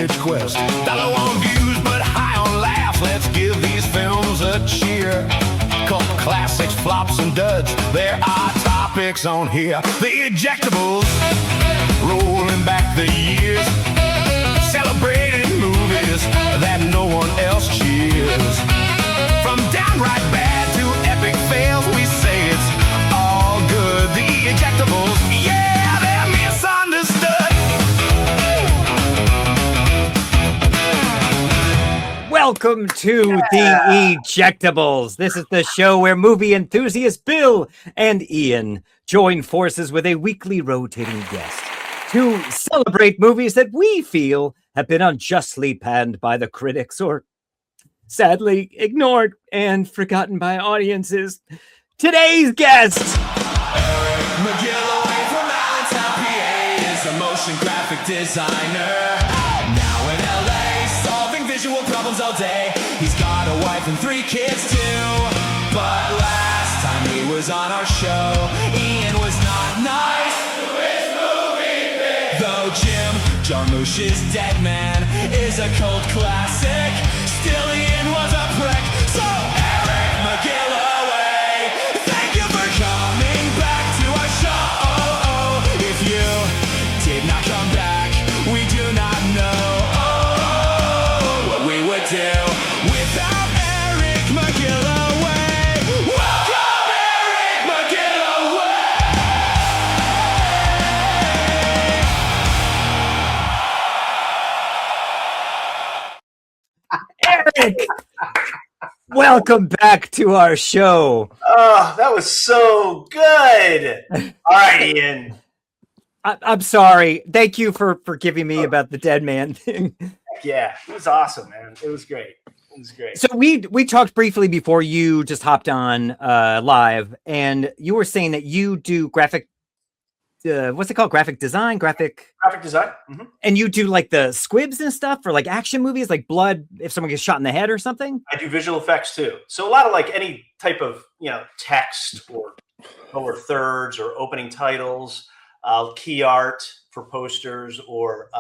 Vintage Quest. Dollar on views, but high on laughs. Let's give these films a cheer. Cult classics, flops and duds, there are topics on here. The Ejectables, rolling back the years, celebrating movies that no one else cheers. From downright bad to epic fails, we say it's all good. The Ejectables, yeah, they're misunderstood. Welcome to the Ejectables. This is the show where movie enthusiasts Bill and Ian join forces with a weekly rotating guest to celebrate movies that we feel have been unjustly panned by the critics or sadly ignored and forgotten by audiences. Today's guest, Eric McGilloway from Allentown, PA, is a motion graphic designer. Now in LA, solving visual problems all day. He's got a wife and 3 kids too. But last time he was on our show, Ian was not nice to his movie pick. Though Jim Jarmusch's Dead Man is a cult classic, still Ian was a prick. So Eric McGilloway, thank you for coming back to our show. If you did not come back, we do not know what we would do without Eric McGilloway. Welcome, Eric McGilloway! Eric. Welcome back to our show. Oh, that was so good. All right, Ian. I'm sorry. Thank you for forgiving me about the Dead Man thing. Yeah, it was awesome, man. It was great. It was great. So we talked briefly before you just hopped on live, and you were saying that you do graphic, what's it called? Graphic design, Graphic design. Mm-hmm. and you do like the squibs and stuff for like action movies, like blood if someone gets shot in the head or something. I do visual effects too. So a lot of like any type of text or lower thirds or opening titles, key art for posters, or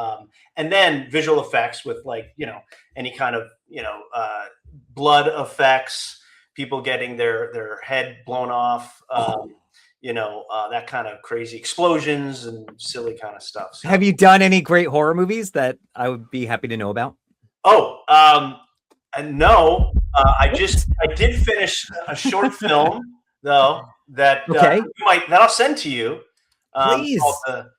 and then visual effects with like any kind of blood effects, people getting their head blown off. That kind of crazy explosions and silly kind of stuff. So, Have you done any great horror movies that I would be happy to know about? no. I did finish a short film though that Okay. that I'll send to you. Please.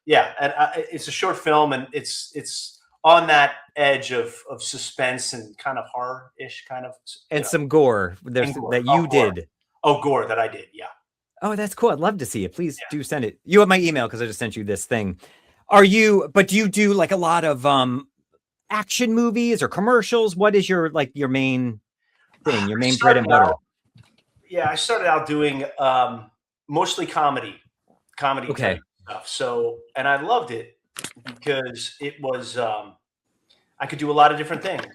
It's a short film, and it's on that edge of suspense and kind of horror-ish kind of. And some gore And gore. that you Gore. did. Oh, gore that I did. Yeah. Oh, that's cool. I'd love to see it. Please do send it. You have my email because I just sent you this thing. Do you do like a lot of action movies or commercials? What is your main thing, your main bread and butter? I started out doing mostly comedy Okay. type stuff. So, and I loved it because it was I could do a lot of different things.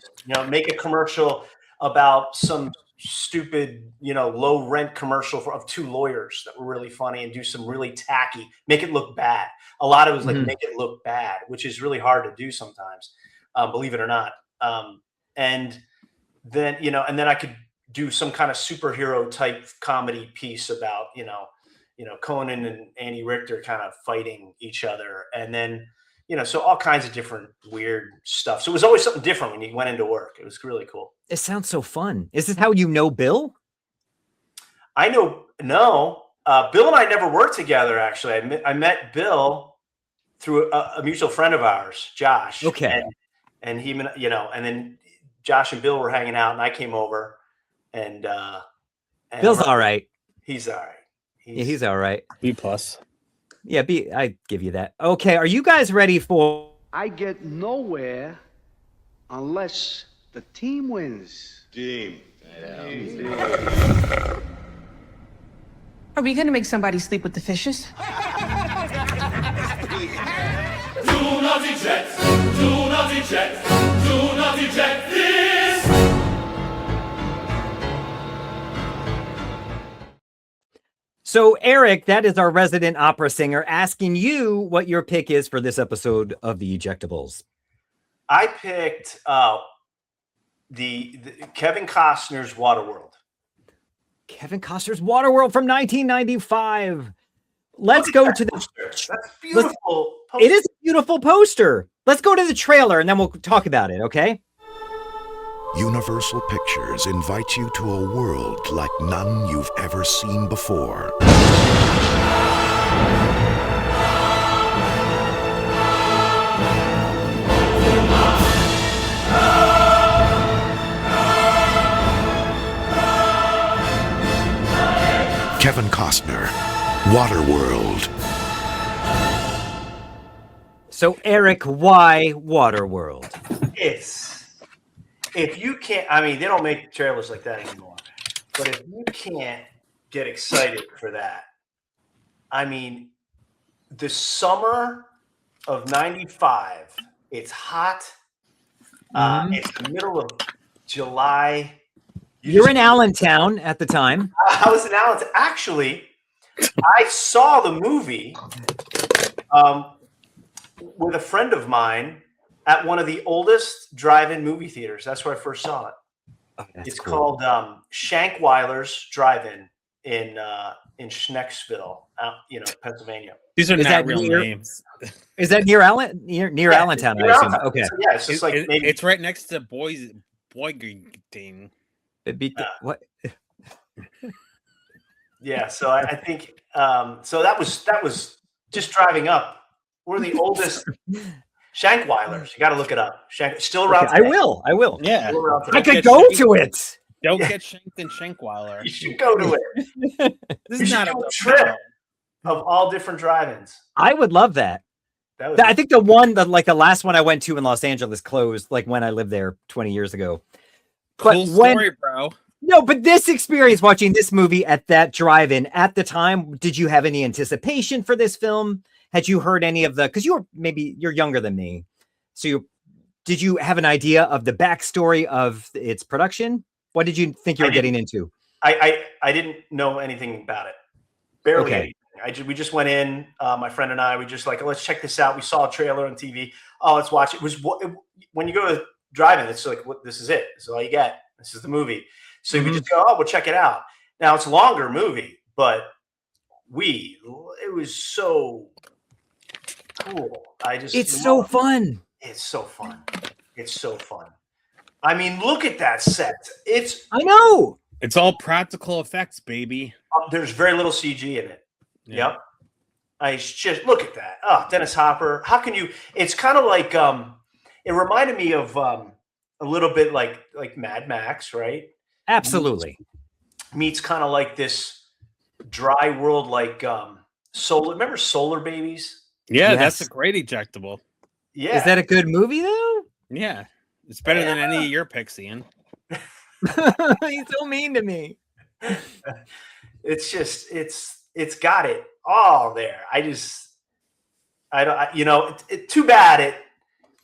Make a commercial about some stupid, low rent commercial of 2 lawyers that were really funny, and do some really tacky, make it look bad. A lot of it was like make it look bad, which is really hard to do sometimes, believe it or not. And then, and then I could do some kind of superhero type comedy piece about, Conan and Andy Richter kind of fighting each other. And then, so all kinds of different weird stuff. So it was always something different when you went into work. It was really cool. It sounds so fun. Is this how you know Bill? No. Bill and I never worked together, actually. I met Bill through a mutual friend of ours, Josh. Okay. And he, and then Josh and Bill were hanging out, and I came over, and Bill's all right. He's all right. He's all right. B+. Yeah, I give you that. Okay, are you guys ready for? I get nowhere unless the team wins. Team. Are we gonna make somebody sleep with the fishes? Do not eject, do not eject, do not eject this. So, Eric, that is our resident opera singer, asking you what your pick is for this episode of The Ejectables. I picked the Kevin Costner's Waterworld. Kevin Costner's Waterworld from 1995. Let's go to the. That's beautiful. It is a beautiful poster. Let's go to the trailer and then we'll talk about it, okay? Universal Pictures invites you to a world like none you've ever seen before. Kevin Costner, Waterworld. So, Eric, why Waterworld? If you can't, I mean, they don't make trailers like that anymore. But if you can't get excited for that, I mean, the summer of '95, it's hot. It's the middle of July. You're in Allentown at the time. I was in Allentown. Actually, I saw the movie with a friend of mine at one of the oldest drive-in movie theaters. That's where I first saw it. Oh, It's called Shankweiler's Drive-In in Schnecksville, Pennsylvania. These are Is not that real near- names. Is that near Allentown? I assume. Okay. So, yeah, it's just like maybe It's right next to Boygenting. What? Yeah, so I think so that was just driving up. We're the oldest Shankweilers. You got to look it up. Still around. Okay, I will. Yeah. Still around today. I could go to it. Don't get shanked in Shankweiler. You should go to it. This You is should not do a a trip of all different drive-ins. I would love that. That was I think the last one I went to in Los Angeles closed like when I lived there 20 years ago. But cool story, bro. No, but this experience watching this movie at that drive-in at the time, did you have any anticipation for this film? Had you heard any of because you're younger than me. So did you have an idea of the backstory of its production? What did you think you were getting into? I didn't know anything about it. Barely Okay. anything. We just went in, my friend and I, we just like, let's check this out. We saw a trailer on TV. Oh, let's watch it. When you go to drive-in, it's like, this is it. This is all you get. This is the movie. So we just go, we'll check it out. Now it's a longer movie, but it was so cool. It's so fun. It's so fun. It's so fun. I mean, look at that set. I know. It's all practical effects, baby. There's very little CG in it. Yeah. Yep. I just look at that. Oh, Dennis Hopper. How can you? It's kind of like it reminded me of a little bit like Mad Max, right? Absolutely. Meets kind of like this dry world, like Solar. Remember Solar Babies? Yeah, Yes. that's a great ejectable. Yeah. Is that a good movie though? Yeah. It's better than any of your picks, Ian. He's so mean to me. It's just it's got it all there. Too bad it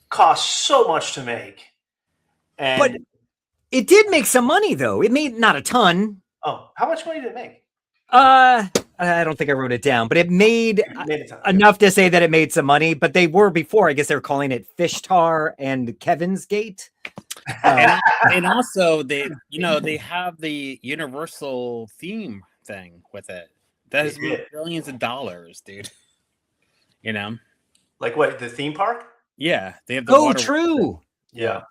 costs so much to make. And But it did make some money though. It made not a ton. how much money did it make? I don't think I wrote it down, but it made It made a ton. enough to say that it made some money. But they were before. I guess they were calling it Fish Tar and Kevin's Gate. And also they have the Universal theme thing with it. That has They made did. billions of dollars, dude. You know? Like what? The theme park? Yeah. They have the Oh, water. true. Yeah.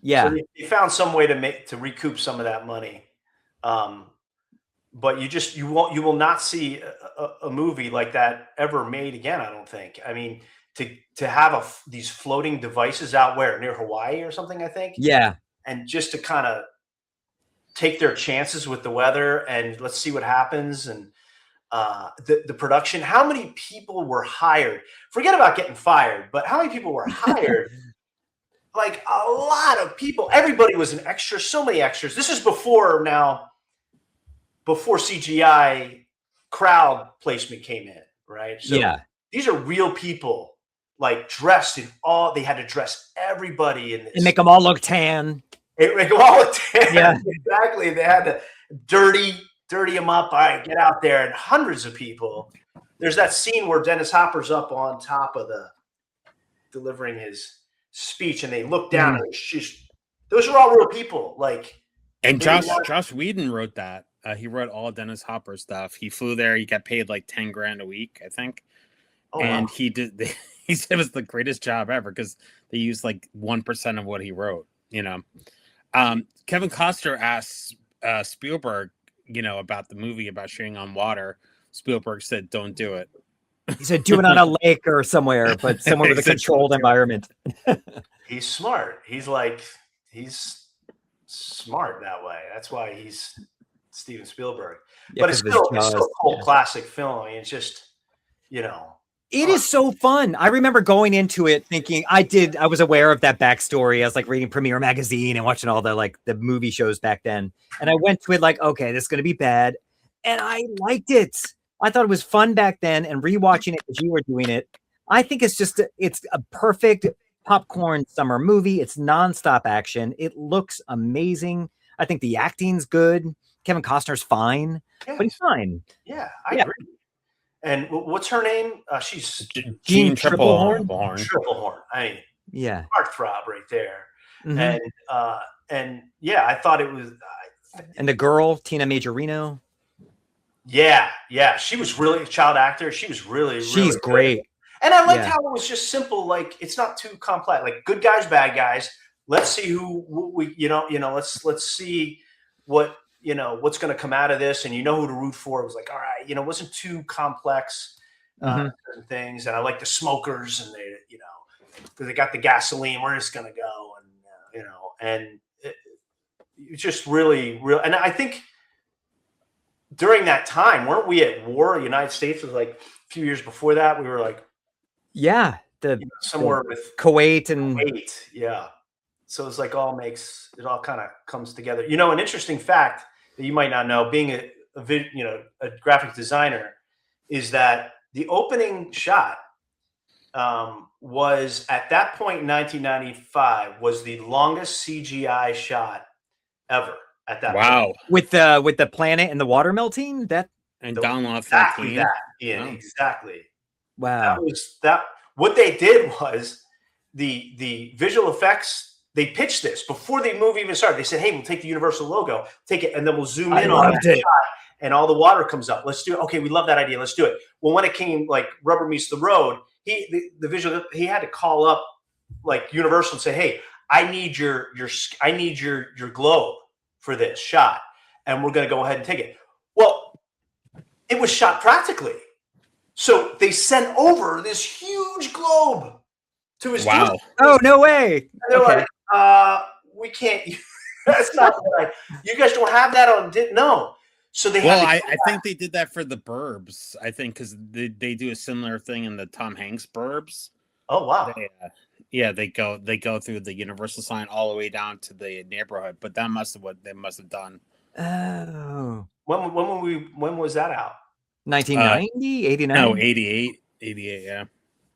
Yeah. So they found some way to recoup some of that money. But you will not see a movie like that ever made again. I don't think. I mean, to have these floating devices out where near Hawaii or something, I think. Yeah. And just to kind of take their chances with the weather and let's see what happens. And the production, how many people were hired? Forget about getting fired, but how many people were hired? Like a lot of people. Everybody was an extra. So many extras. This is before CGI crowd placement came in, right? So Yeah. these are real people, like dressed in all. They had to dress everybody in this. And make them all look tan. Make them all Yeah. exactly. They had to dirty them up. All right, get out there, and hundreds of people. There's that scene where Dennis Hopper's up on top of delivering his speech, and they looked down, and it's just those are all real people. Like, and Josh Whedon wrote that. He wrote all Dennis Hopper stuff. He flew there. He got paid like $10,000 a week, I think. Oh, and wow. He said it was the greatest job ever because they used like 1% of what he wrote. You know, Kevin Costner asked Spielberg, you know, about the movie about shooting on water. Spielberg said, "Don't do it." He said, "Do it on a lake or somewhere, but somewhere with a controlled environment." He's smart. He's smart that way. That's why he's Steven Spielberg. Yeah, but it's still a cult classic film. I mean, it's just, you know. It is so fun. I remember going into it thinking I was aware of that backstory. I was like reading Premiere Magazine and watching all the movie shows back then. And I went to it like, okay, this is going to be bad. And I liked it. I thought it was fun back then, and rewatching it as you were doing it, I think it's a perfect popcorn summer movie. It's nonstop action. It looks amazing. I think the acting's good. Kevin Costner's fine, but he's fine. Yeah, I agree. And what's her name? She's Jean Triplehorn. Triplehorn. I mean, yeah, heartthrob right there. And yeah, I thought it was. And the girl, Tina Majorino. Yeah, she was really a child actor. She was really she's great. Good. And I liked how it was just simple. Like, it's not too complex. Like, good guys, bad guys. Let's see who we let's see what. You know, what's going to come out of this, and you know who to root for. It was like, all right, you know, it wasn't too complex things. And I like the smokers, and they, you know, because they got the gasoline, where it's going to go, and you know, and it's just really real. And I think during that time, weren't we at war? The United States was like a few years before that. We were like, somewhere with Kuwait and yeah. So it's like it all kind of comes together. You know, an interesting fact that you might not know, being a graphic designer, is that the opening shot was at that point in 1995 was the longest CGI shot ever at that point. With the planet and the water melting, and download exactly that. Yeah, exactly. Wow. What they did was the visual effects. They pitched this before the movie even started. They said, "Hey, we'll take the Universal logo, take it, and then we'll zoom in on that shot, and all the water comes up. Let's do it. Okay, we love that idea. Let's do it." Well, when it came like rubber meets the road, he had to call up like Universal and say, "Hey, I need your globe for this shot, and we're going to go ahead and take it." Well, it was shot practically, so they sent over this huge globe to his studio. Oh, no way! And they're like, we can't. That's not right. You guys don't have that on. No. So they. Well, I think they did that for the Burbs. I think because they do a similar thing in the Tom Hanks Burbs. Oh wow. They go through the Universal sign all the way down to the neighborhood. But that must have what they must have done. Oh. When was that out? 1990, 89? No, 88, yeah.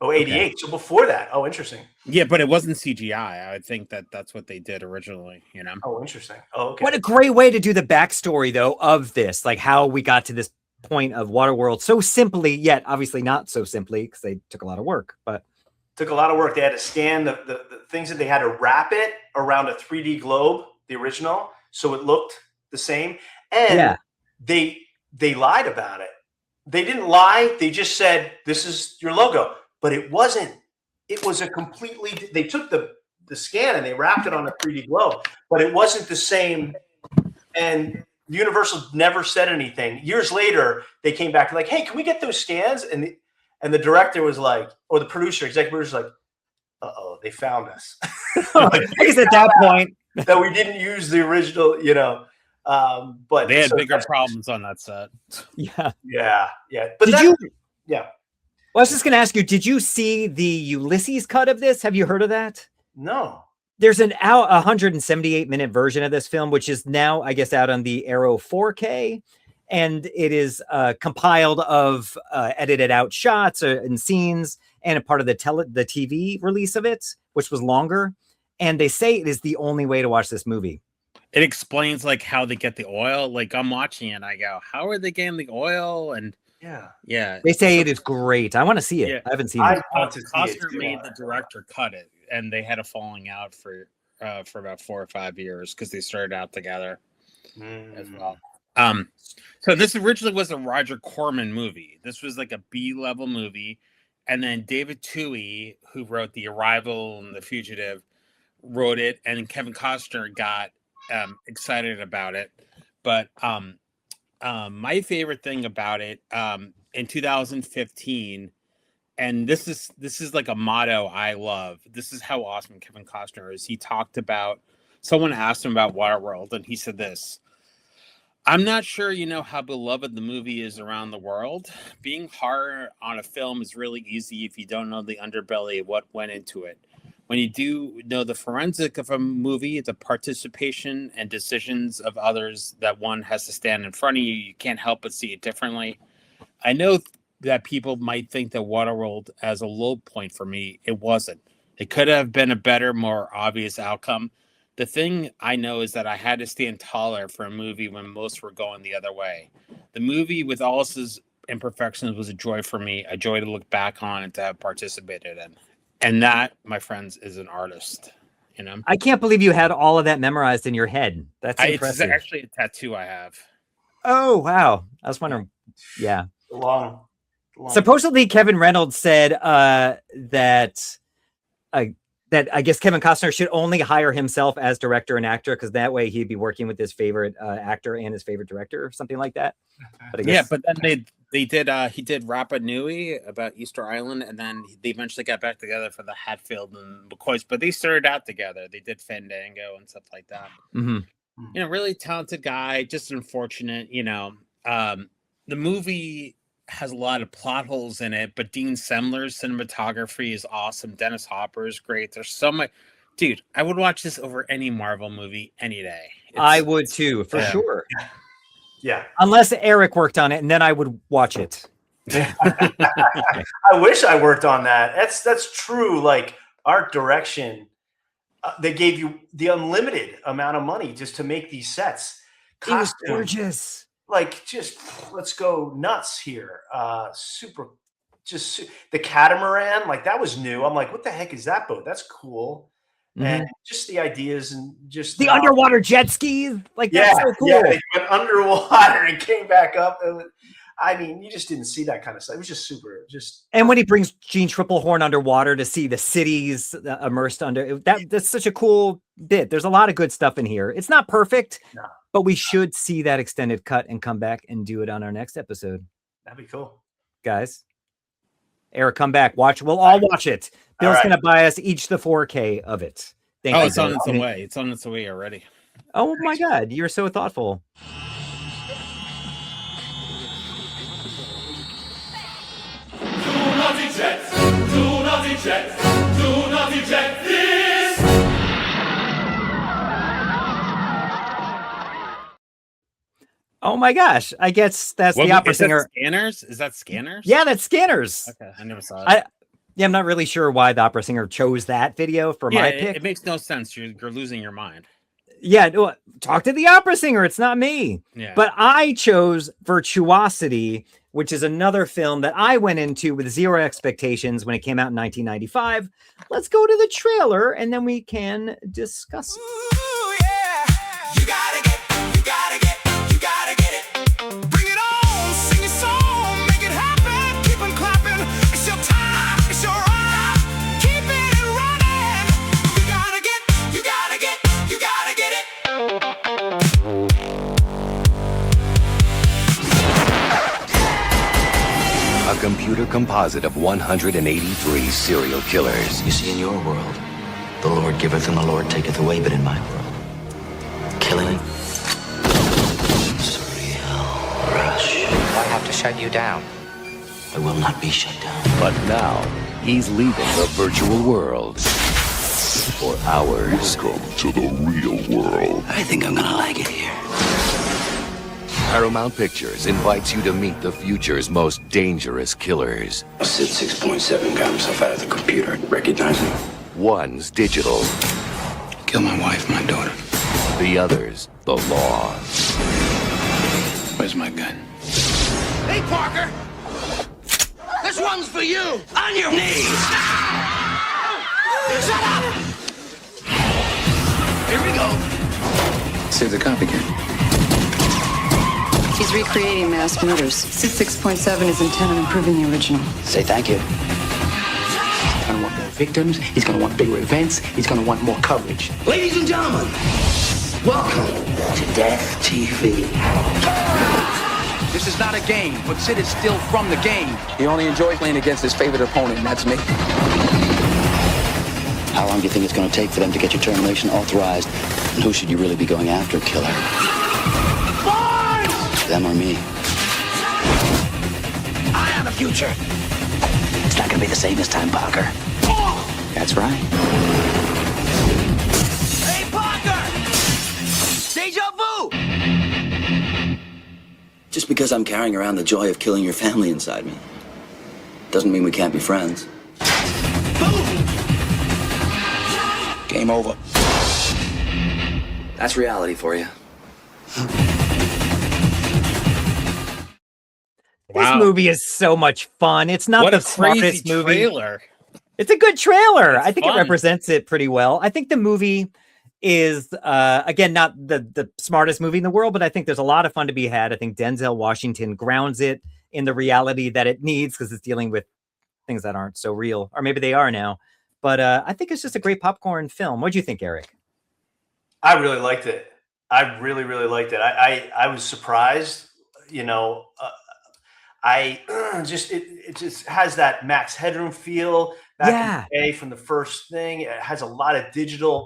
Oh, 88. Okay. So before that. Oh, interesting. Yeah, but it wasn't CGI. I think that's what they did originally, you know? Oh, interesting. Oh, okay. What a great way to do the backstory, though, of this. Like how we got to this point of Waterworld so simply, yet obviously not so simply because they took a lot of work. But took a lot of work. They had to scan the things that they had to wrap it around a 3D globe, the original, so it looked the same. And they lied about it. They didn't lie. They just said, "This is your logo." But it wasn't. It was a completely. They took the scan and they wrapped it on a 3D globe, but it wasn't the same. And Universal never said anything. Years later, they came back like, "Hey, can we get those scans?" And the director was like, or the executive producer was like, "Uh-oh, they found us." I guess at that point that we didn't use the original, you know. But they had bigger problems on that set. Yeah. But yeah. Well, I was just going to ask you, did you see the Ulysses cut of this? Have you heard of that? No. There's an 178-minute version of this film, which is now, I guess, out on the Arrow 4K. And it is compiled of edited out shots and scenes and a part of the TV release of it, which was longer. And they say it is the only way to watch this movie. It explains like how they get the oil. Like I'm watching it and I go, how are they getting the oil? And yeah. They say it is great. I want to see it. Yeah. I haven't seen it. Costner made the director cut it. and they had a falling out for about 4 or 5 years because they started out together as well. So this originally was a Roger Corman movie. This was like a B-level movie, and then David Twohy, who wrote The Arrival and The Fugitive, wrote it, and Kevin Costner got excited about it. But my favorite thing about it in 2015, and this is like a motto I love. This is how awesome Kevin Costner is. He talked about, someone asked him about Waterworld, and he said this: I'm not sure you know how beloved the movie is around the world. Being hard on a film is really easy if you don't know the underbelly of what went into it. When you do know the forensic of a movie, the participation and decisions of others that one has to stand in front of you, you can't help but see it differently. I know that people might think that Waterworld as a low point for me. It wasn't. It could have been a better, more obvious outcome. The thing I know is that I had to stand taller for a movie when most were going the other way. The movie, with all its imperfections, was a joy for me, a joy to look back on and to have participated in. And that, my friends, is an artist. You know, I can't believe you had all of that memorized in your head. That's impressive. It's actually a tattoo I have. Oh, wow. I was wondering. Yeah. Long. Supposedly, Kevin Reynolds said that I guess Kevin Costner should only hire himself as director and actor, because that way he'd be working with his favorite actor and his favorite director, or something like that. But I guess, yeah, but then they did he did Rapa Nui about Easter Island, and then they eventually got back together for the Hatfield and McCoys. But they started out together. They did Fandango and stuff like that. Mm-hmm. You know, really talented guy. Just unfortunate. You know, the movie has a lot of plot holes in it, but Dean Semler's cinematography is awesome. Dennis Hopper is great. There's so much. Dude, I would watch this over any Marvel movie any day. I would too, for sure. Yeah. Unless Eric worked on it, and then I would watch it. I wish I worked on that. That's true. Like, art direction, they gave you the unlimited amount of money just to make these sets. It was gorgeous. Like, just let's go nuts here. Super. Just the catamaran, like, that was new. I'm like, what the heck is that boat? That's cool. Mm-hmm. And just the ideas and just the underwater jet skis, like, that's so cool. Yeah, they went underwater and came back up. I mean, you just didn't see that kind of stuff. It was just super. And when he brings Gene Triplehorn underwater to see the cities immersed under, that's such a cool bit. There's a lot of good stuff in here. It's not perfect, but we should see that extended cut and come back and do it on our next episode. That'd be cool, guys. Eric, come back. Watch. We'll all watch it. Bill's going to buy us each the 4K of it. Thank you. It's on its way. It's on its way already. Oh my God. You're so thoughtful. Do not eject this. Oh my gosh. I guess that's the opera singer. Scanners? Is that Scanners? Yeah, that's Scanners. Okay, I never saw it. I'm not really sure why the opera singer chose that video for my pick. It makes no sense. You're losing your mind. Yeah, talk to the opera singer. It's not me. Yeah. But I chose Virtuosity, which is another film that I went into with zero expectations when it came out in 1995. Let's go to the trailer and then we can discuss it. Ooh, yeah. You gotta get it. Bring it on, sing your song, make it happen, keep on clapping. It's your time, it's your right, keep it running. You gotta get it. A computer composite of 183 serial killers. You see, in your world, the Lord giveth and the Lord taketh away, but in my world, killing, surreal, rush. I have to shut you down. I will not be shut down. But now, he's leaving the virtual world for ours. Welcome to the real world. I think I'm gonna like it here. Paramount Pictures invites you to meet the future's most dangerous killers. I sit 6.7, got himself out of the computer. Recognize me? One's digital. Kill my wife, my daughter. The other's the law. Where's my gun? Hey, Parker! This one's for you! On your knees! Shut up! Here we go. Save the copycat. He's recreating mass murders. 6.7 is intent on improving the original. Say thank you. He's gonna want more victims. He's gonna want bigger events. He's gonna want more coverage. Ladies and gentlemen, welcome to Death TV. This is not a game, but Sid is still from the game. He only enjoys playing against his favorite opponent, and that's me. How long do you think it's going to take for them to get your termination authorized? And who should you really be going after, killer? Boys! Them or me? I am the future. It's not going to be the same this time, Parker. Oh! That's right. Hey, Parker! Deja vu! Just because I'm carrying around the joy of killing your family inside me doesn't mean we can't be friends. Boom! Game over. That's reality for you. This movie is so much fun. It's not the smartest movie. Trailer. It's a good trailer. It's I think fun. it represents it pretty well. I think the movie is, again, not the smartest movie in the world, but I think there's a lot of fun to be had. I think Denzel Washington grounds it in the reality that it needs because it's dealing with things that aren't so real, or maybe they are now. But I think it's just a great popcorn film. What do you think, Eric? I really liked it. I really, really liked it. I was surprised, you know, it just has that Max Headroom feel back in the day from the first thing. It has a lot of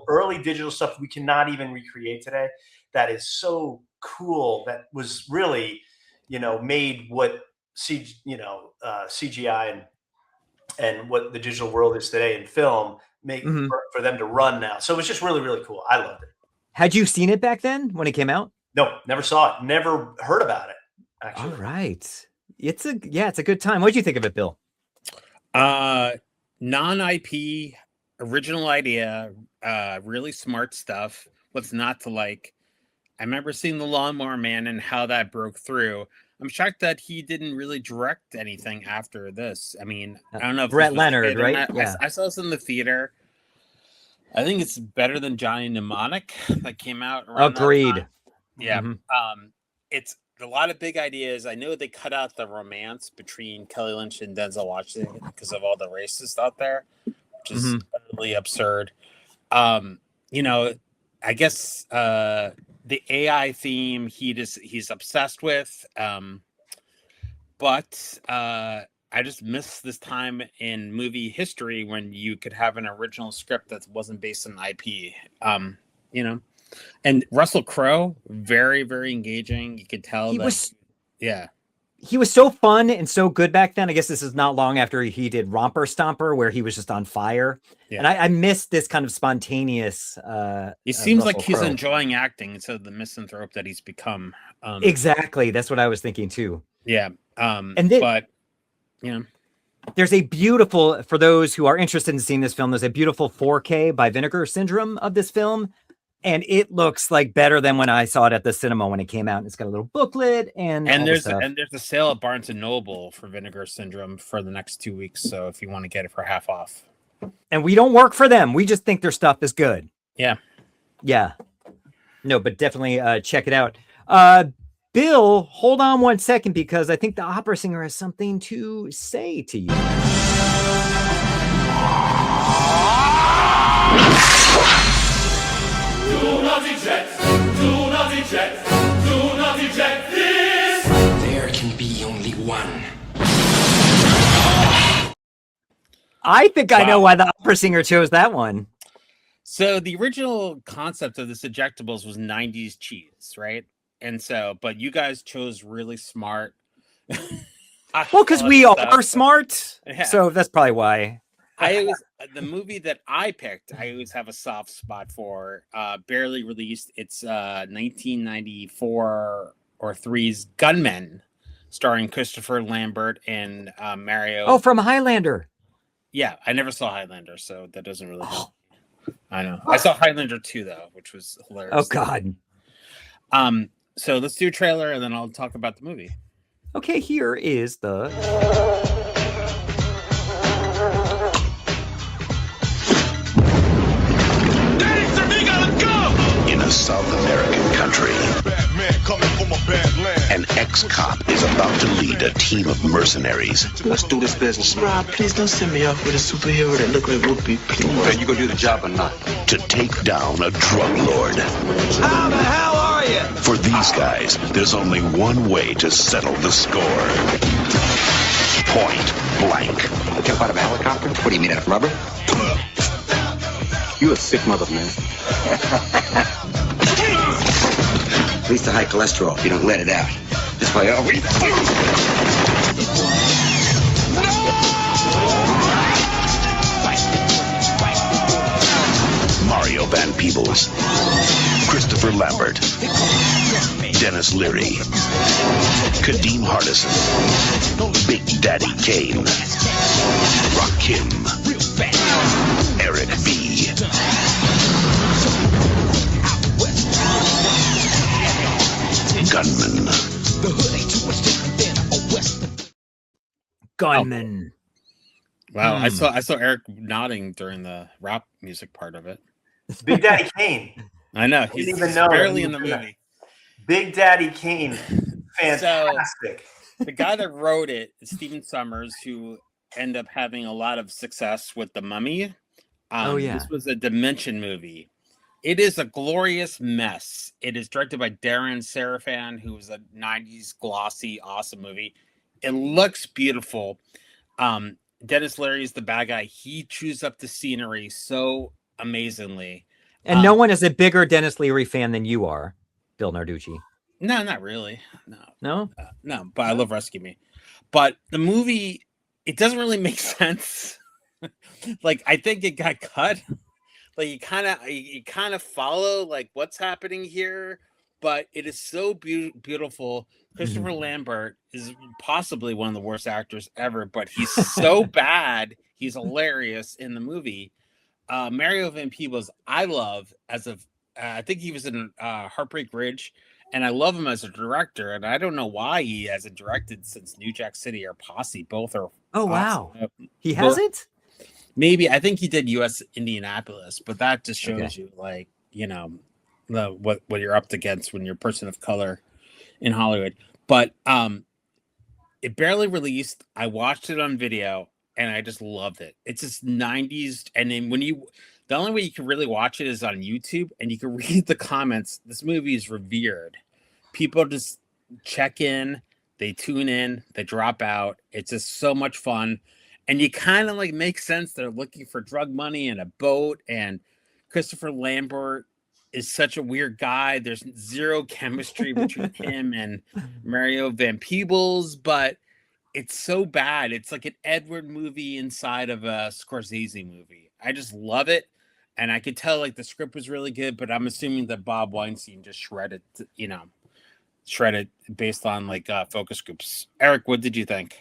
early digital stuff we cannot even recreate today. That is so cool. That was really, you know, made what CGI and what the digital world is today in film for them to run now. So it was just really, really cool. I loved it. Had you seen it back then when it came out? No, never saw it. Never heard about it, actually. All right. It's a good time. What did you think of it, Bill? Non-IP, original idea, really smart stuff. What's not to like? I remember seeing The Lawnmower Man and how that broke through. I'm shocked that he didn't really direct anything after this. I mean, I don't know if Brett Leonard, right? I saw this in the theater. I think it's better than Johnny Mnemonic that came out around Agreed. that time. Yeah. It's a lot of big ideas. I know they cut out the romance between Kelly Lynch and Denzel Washington because of all the racists out there, which is utterly absurd. You know, I guess the AI theme he's obsessed with. But I just miss this time in movie history when you could have an original script that wasn't based on IP. You know, and Russell Crowe, very, very engaging. You could tell he was so fun and so good back then. I guess this is not long after he did Romper Stomper, where he was just on fire. Yeah. And I miss this kind of spontaneous. It seems like he's enjoying acting instead of the misanthrope that he's become. Exactly, that's what I was thinking too. Yeah, but you know, there's a beautiful, for those who are interested in seeing this film, there's a beautiful 4K by Vinegar Syndrome of this film. And it looks like better than when I saw it at the cinema when it came out. And it's got a little booklet and there's a sale at Barnes and Noble for Vinegar Syndrome for the next 2 weeks. So if you want to get it for half off. And we don't work for them. We just think their stuff is good. Yeah. Yeah. No, but definitely check it out. Bill, hold on 1 second because I think the opera singer has something to say to you. Do not eject, do not eject, do not eject this! There can be only one. I think I know why the opera singer chose that one. So the original concept of this Ejectables was 90s cheese, right? And so, but you guys chose really smart. Well, because we are smart. Yeah. So that's probably why. The movie that I picked, I always have a soft spot for. Barely released. It's 1994 or 3's Gunmen, starring Christopher Lambert and Mario. Oh, from Highlander. Yeah, I never saw Highlander, so that doesn't really help. I know. I saw Highlander 2 though, which was hilarious. Oh God. So let's do a trailer and then I'll talk about the movie. Okay, here is the. South American country. An ex-cop is about to lead a team of mercenaries. Let's do this business. Rob, please don't send me off with a superhero that look like Whoopi, please. Are you gonna do the job or not? To take down a drug lord. How the hell are you? For these guys, there's only one way to settle the score. Point blank. Jump out of a helicopter? What do you mean, out of rubber? You a sick mother, man. Leads to high cholesterol if you don't let it out. That's why I always... Mario Van Peebles, Christopher Lambert, Dennis Leary, Kadeem Hardison, Big Daddy Kane, Rakim, Eric B. Gunmen. Gunmen. Wow, I saw Eric nodding during the rap music part of it. Big Daddy Kane. I know, Didn't he's even know barely he in the was in movie. Big Daddy Kane. Fantastic. So, the guy that wrote it is Stephen Sommers, who ended up having a lot of success with The Mummy. This was a Dimension movie. It is a glorious mess. It is directed by Darren Serafan, who was a 90s glossy, awesome movie. It looks beautiful. Dennis Leary is the bad guy. He chews up the scenery so amazingly. And no one is a bigger Dennis Leary fan than you are, Bill Narducci. No, not really. No? No, but I love Rescue Me. But the movie, it doesn't really make sense. Like, I think it got cut. Like, you kind of follow like what's happening here, but it is so beautiful. Christopher Lambert is possibly one of the worst actors ever, but he's so bad. He's hilarious in the movie. Mario Van Peebles, I love I think he was in Heartbreak Ridge, and I love him as a director. And I don't know why he hasn't directed since New Jack City or Posse. Both are. Oh, wow. Awesome. He hasn't? Maybe. I think he did US Indianapolis, but that just shows you, like, you know, what you're up against when you're a person of color in Hollywood. But it barely released. I watched it on video and I just loved it. It's just 90s. And then the only way you can really watch it is on YouTube, and you can read the comments. This movie is revered. People just check in, they tune in, they drop out. It's just so much fun. And you kind of like make sense. They're looking for drug money and a boat. And Christopher Lambert is such a weird guy. There's zero chemistry between him and Mario Van Peebles, but it's so bad. It's like an Edward movie inside of a Scorsese movie. I just love it. And I could tell like the script was really good, but I'm assuming that Bob Weinstein just shredded based on like focus groups. Eric, what did you think?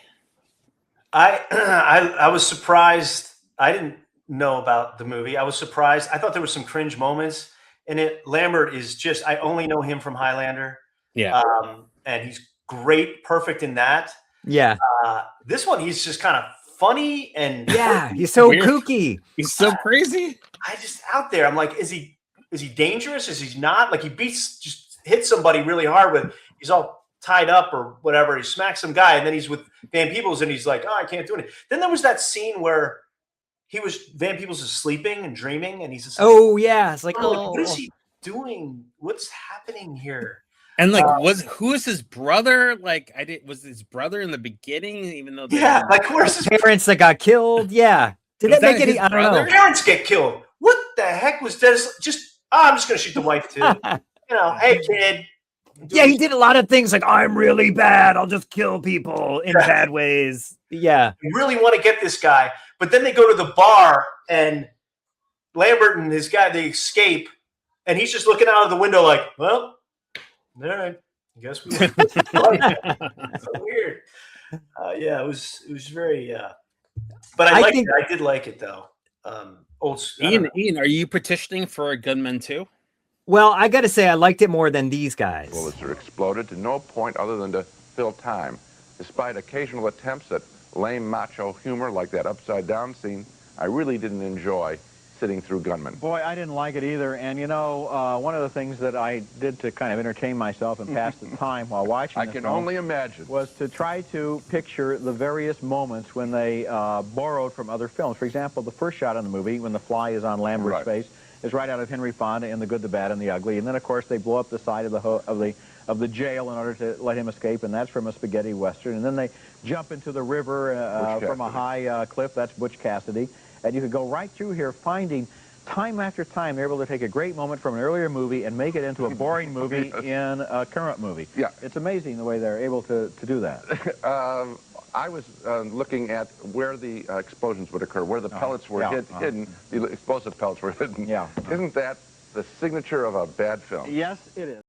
I was surprised. I didn't know about the movie. I was surprised. I thought there were some cringe moments in it. Lambert is just, I only know him from Highlander. Yeah. And he's great, perfect in that. Yeah. This one, he's just kind of funny and he's so weird. kooky. He's so crazy. I just out there. I'm like, is he dangerous? Is he not? Like, he just hits somebody really hard with, he's all tied up or whatever. He smacks some guy, and then he's with Van Peebles, and he's like, oh, I can't do anything. Then there was that scene where Van Peebles is sleeping and dreaming, and he's just like, it's like, what is he doing? What's happening here? And like, who is his brother? Like, was his brother in the beginning, even though like, where's his parents that got killed? Yeah. Did that make any? I don't know. Parents get killed. What the heck was this? I'm just gonna shoot the wife too. Hey kid. Yeah, he did a lot of things like, I'm really bad. I'll just kill people in bad ways. Yeah. You really want to get this guy. But then they go to the bar, and Lambert and his guy, they escape, and he's just looking out of the window like, well, all right, I guess we so weird. Yeah, it was very but I did like it though. Ian, are you petitioning for a Gunmen too? Well, I got to say, I liked it more than these guys. Bullets are exploded to no point other than to fill time. Despite occasional attempts at lame macho humor like that upside down scene, I really didn't enjoy sitting through Gunmen. Boy, I didn't like it either. And, you know, one of the things that I did to kind of entertain myself and pass the time while watching I this can film only imagine. was to try to picture the various moments when they borrowed from other films. For example, the first shot in the movie, when the fly is on Lambert's face, is right out of Henry Fonda in The Good, the Bad, and the Ugly. And then, of course, they blow up the side of the jail in order to let him escape, and that's from a spaghetti western. And then they jump into the river from a high cliff. That's Butch Cassidy. And you could go right through here finding time after time they're able to take a great moment from an earlier movie and make it into a boring movie in a current movie. Yeah. It's amazing the way they're able to do that. I was looking at where the explosions would occur, where the pellets were hidden, the explosive pellets were hidden. Yeah. Isn't that the signature of a bad film? Yes, it is.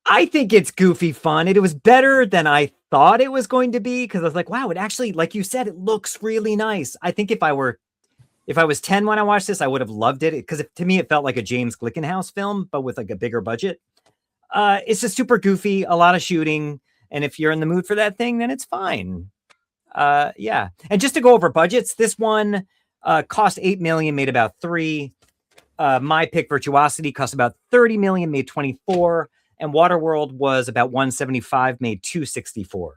I think it's goofy fun. It was better than I thought it was going to be because I was like, wow, it actually, like you said, it looks really nice. I think if I was 10 when I watched this, I would have loved it because to me, it felt like a James Glickenhaus film, but with like a bigger budget. It's just super goofy, a lot of shooting. And if you're in the mood for that thing, then it's fine. Yeah. And just to go over budgets, this one cost $8 million, made about $3 million. My pick, Virtuosity, cost about $30 million, made $24 million. And Waterworld was about $175 million, made $264 million.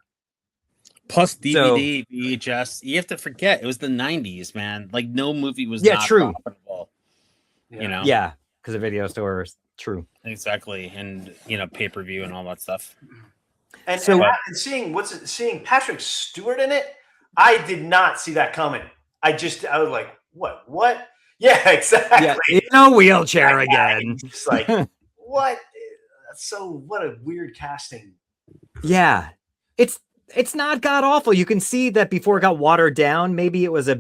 Plus DVD, VHS. You have to forget, it was the 90s, man. Like, no movie was not profitable. Yeah. You know? Yeah, because of video stores. True. Exactly. And, you know, pay-per-view and all that stuff. And seeing Patrick Stewart in it, I did not see that coming. I was like, what? Yeah, exactly. Yeah, in a wheelchair again. It's like, what? What a weird casting. Yeah. It's not god awful. You can see that before it got watered down, maybe it was a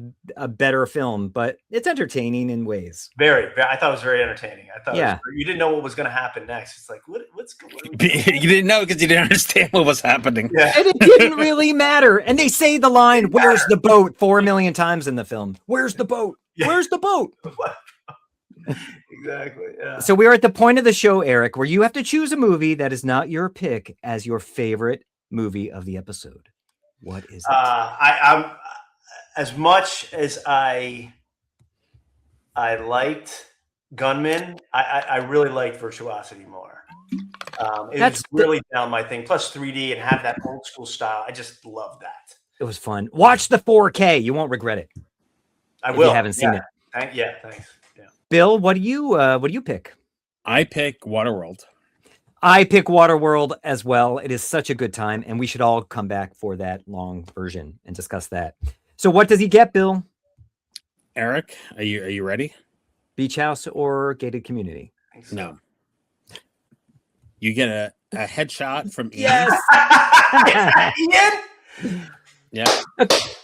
better film, but it's entertaining in ways. Very. I thought it was very entertaining. I thought you didn't know what was going to happen next. It's like, what's going on? You didn't know because you didn't understand what was happening. Yeah. And it didn't really matter. And they say the line, "Where's the boat?" 4 million times in the film. Where's the boat? Yeah. Where's the boat? Exactly. Yeah. So we're at the point of the show, Eric, where you have to choose a movie that is not your pick as your favorite movie of the episode. What is it? I'm as much as I liked Gunmen, I really liked Virtuosity more. It was really down my thing. Plus 3D and have that old school style. I just love that. It was fun. Watch the 4K. You won't regret it. I will. If you haven't seen it. Thanks. Yeah. Bill, what do you pick? I pick Waterworld. I pick Waterworld as well. It is such a good time, and we should all come back for that long version and discuss that. So what does he get, Bill? Eric, are you ready? Beach house or gated community? No. You get a headshot from Ian. Yes. Ian? Yeah.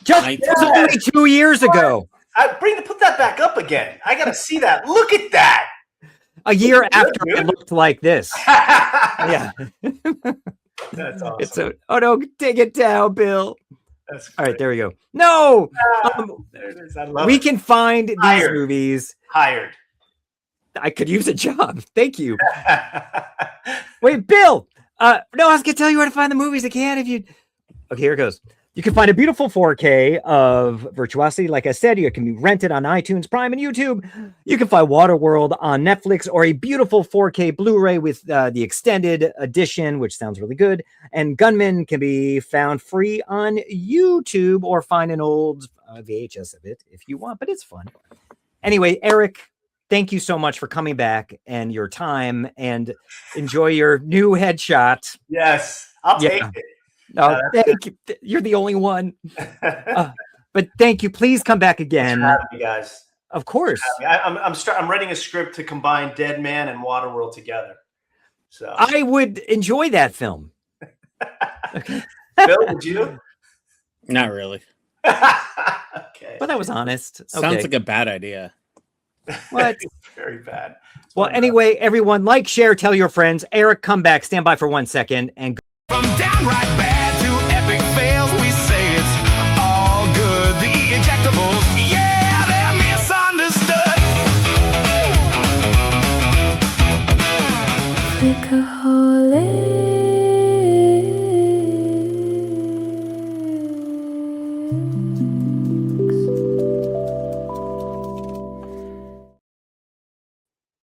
Just only 2 years ago. Put that back up again. I got to see that. Look at that. A year after it looked like this. Yeah. That's awesome. Oh no, take it down, Bill. All right, there we go. No, there it is. I love we can find these movies. Hired. I could use a job. Thank you. Wait, Bill. No, I was gonna tell you where to find the movies. I can't if you. Okay, here it goes. You can find a beautiful 4K of Virtuosity. Like I said, it can be rented on iTunes, Prime, and YouTube. You can find Waterworld on Netflix or a beautiful 4K Blu-ray with the extended edition, which sounds really good. And Gunmen can be found free on YouTube or find an old VHS of it if you want, but it's fun. Anyway, Eric, thank you so much for coming back and your time, and enjoy your new headshot. Yes, I'll take it. No, thank you. You're the only one. But thank you. Please come back again. Thanks for having me, guys. Of course. I'm writing a script to combine Dead Man and Waterworld together. So I would enjoy that film. Okay. Bill, would you? Not really. Okay. But that was honest. Sounds like a bad idea. What? Very bad. Well, anyway, everyone, like, share, tell your friends. Eric, come back. Stand by for 1 second and. From downright bad to epic fails, we say it's all good. The Ejectables, yeah, they're misunderstood. Freakaholic.